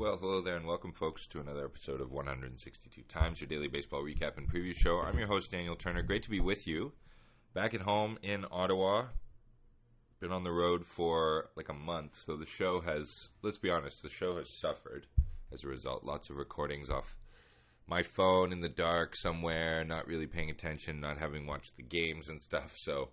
Well, hello there and welcome, folks, to another episode of 162 Times, your daily baseball recap and preview show. I'm your host, Daniel Turner. Great to be with you. Back at home in Ottawa. Been on the road for like a month, so the show has, let's be honest, the show has suffered as a result. Lots of recordings off my phone in the dark somewhere, not really paying attention, not having watched the games and stuff, so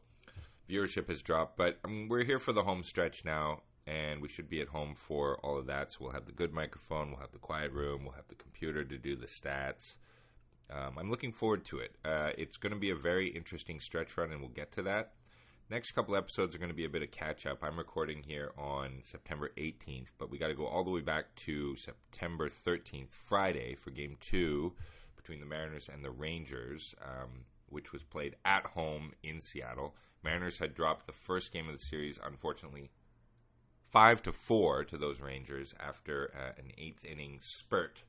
viewership has dropped. But we're here for the home stretch now. And we should be at home for all of that. So we'll have the good microphone, we'll have the quiet room, we'll have the computer to do the stats. I'm looking forward to it. It's going to be a very interesting stretch run, and we'll get to that. Next couple episodes are going to be a bit of catch-up. I'm recording here on September 18th, but we got to go all the way back to September 13th, Friday, for Game 2 between the Mariners and the Rangers, which was played at home in Seattle. Mariners had dropped the first game of the series, unfortunately, 5-4 to those Rangers after an eighth inning spurt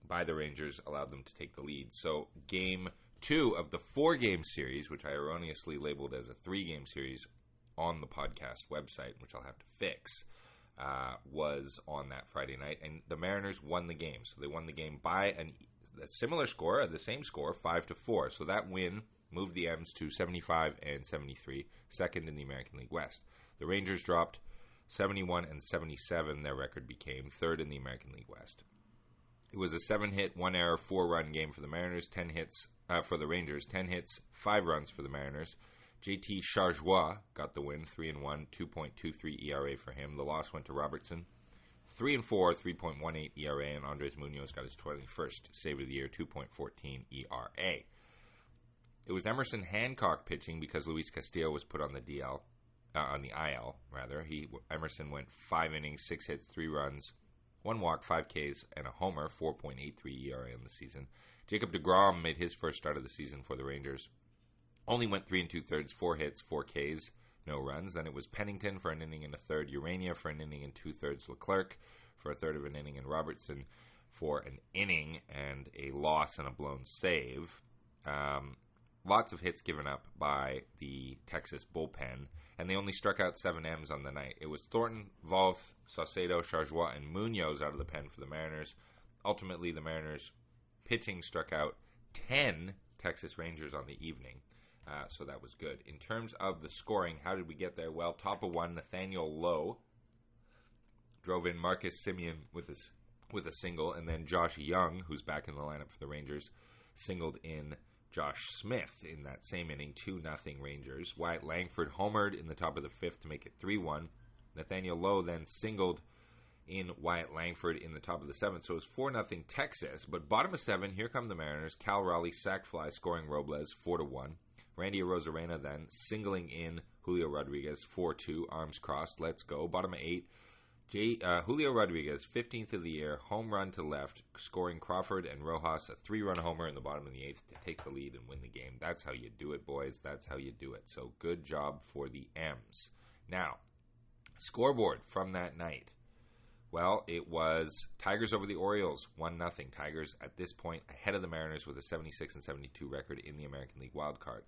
by the Rangers allowed them to take the lead. So Game 2 of the 4-game series, which I erroneously labeled as a 3-game series on the podcast website, which I'll have to fix, was on that Friday night. And the Mariners won the game. So they won the game by a similar score, the same score, 5-4. So that win moved the M's to 75 and 73, second in the American League West. The Rangers dropped 71 and 77, their record became third in the American League West. It was a 7-hit, 1-error, 4-run game for the Mariners, 10 hits for the Rangers, 10 hits, 5 runs for the Mariners. JT Chargois got the win, 3-1, 2.23 ERA for him. The loss went to Robertson, 3-4, 3.18 ERA, and Andres Munoz got his 21st save of the year, 2.14 ERA. It was Emerson Hancock pitching because Luis Castillo was put on the DL. On the IL, rather. Emerson went 5 innings, 6 hits, 3 runs, 1 walk, 5 Ks, and a homer, 4.83 ERA in the season. Jacob deGrom made his first start of the season for the Rangers. Only went 3 2/3, 4 hits, 4 Ks, no runs. Then it was Pennington for an inning and a third, Urania for an inning and 2/3, Leclerc for a third of an inning, and Robertson for an inning and a loss and a blown save. Lots of hits given up by the Texas bullpen, and they only struck out 7 M's on the night. It was Thornton, Volf, Saucedo, Chargois, and Munoz out of the pen for the Mariners. Ultimately, the Mariners pitching struck out 10 Texas Rangers on the evening, so that was good. In terms of the scoring, how did we get there? Well, top of one, Nathaniel Lowe drove in Marcus Semien with a single, and then Josh Young, who's back in the lineup for the Rangers, singled in Josh Smith in that same inning, 2-0 Rangers. Wyatt Langford homered in the top of the 5th to make it 3-1. Nathaniel Lowe then singled in Wyatt Langford in the top of the 7th, so it was 4-0 Texas. But bottom of 7, here come the Mariners. Cal Raleigh sac fly scoring Robles 4-1. Randy Arozarena then singling in Julio Rodriguez 4-2, arms crossed, let's go. Bottom of 8, Julio Rodriguez, 15th of the year, home run to left, scoring Crawford and Rojas a 3-run homer in the bottom of the 8th to take the lead and win the game. That's how you do it, boys. That's how you do it. So good job for the M's. Now, scoreboard from that night. Well, it was Tigers over the Orioles, 1-0. Tigers at this point ahead of the Mariners with a 76 and 72 record in the American League Wild Card.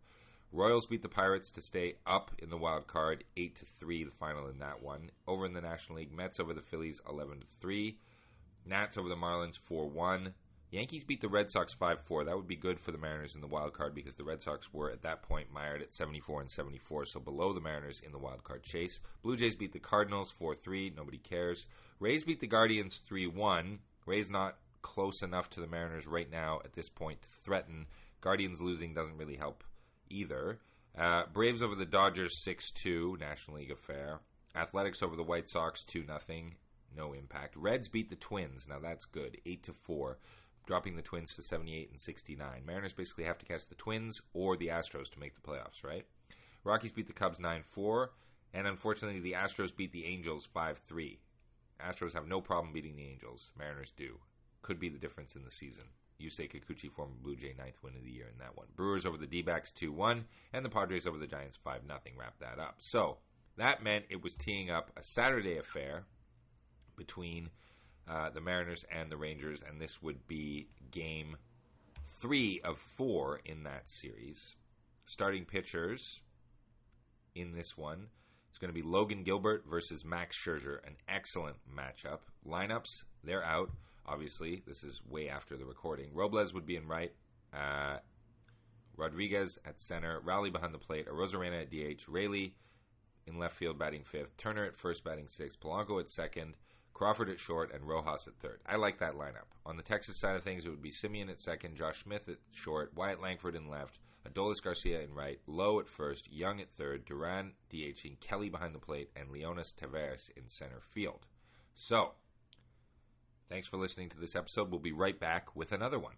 Royals beat the Pirates to stay up in the wild card, 8-3, the final in that one. Over in the National League, Mets over the Phillies, 11-3. Nats over the Marlins, 4-1. Yankees beat the Red Sox 5-4. That would be good for the Mariners in the wild card because the Red Sox were at that point mired at 74 and 74, so below the Mariners in the wild card chase. Blue Jays beat the Cardinals 4-3. Nobody cares. Rays beat the Guardians 3-1. Rays not close enough to the Mariners right now at this point to threaten. Guardians losing doesn't really help either. Braves over the Dodgers 6-2, National League affair. Athletics over the White Sox 2-0, no impact. Reds beat the Twins, now that's good, 8-4, dropping the Twins to 78 and 69. Mariners basically have to catch the Twins or the Astros to make the playoffs, right? Rockies beat the Cubs 9-4, and unfortunately the Astros beat the Angels 5-3. Astros have no problem beating the Angels, Mariners do. Could be the difference in the season. Yusei Kikuchi, former Blue Jay, 9th win of the year in that one. Brewers over the D-backs 2-1, and the Padres over the Giants 5-0. Wrap that up. So that meant it was teeing up a Saturday affair between the Mariners and the Rangers, and this would be Game 3 of 4 in that series. Starting pitchers in this one, It's going to be Logan Gilbert versus Max Scherzer, an excellent matchup. Lineups, they're out. Obviously, this is way after the recording. Robles would be in right. Rodriguez at center. Rowley behind the plate. Arozarena at DH. Raley in left field batting fifth. Turner at first batting sixth. Polanco at second. Crawford at short. And Rojas at third. I like that lineup. On the Texas side of things, it would be Simeon at second. Josh Smith at short. Wyatt Langford in left. Adolis Garcia in right. Lowe at first. Young at third. Duran DHing. Kelly behind the plate. And Leonis Taveras in center field. So, thanks for listening to this episode. We'll be right back with another one.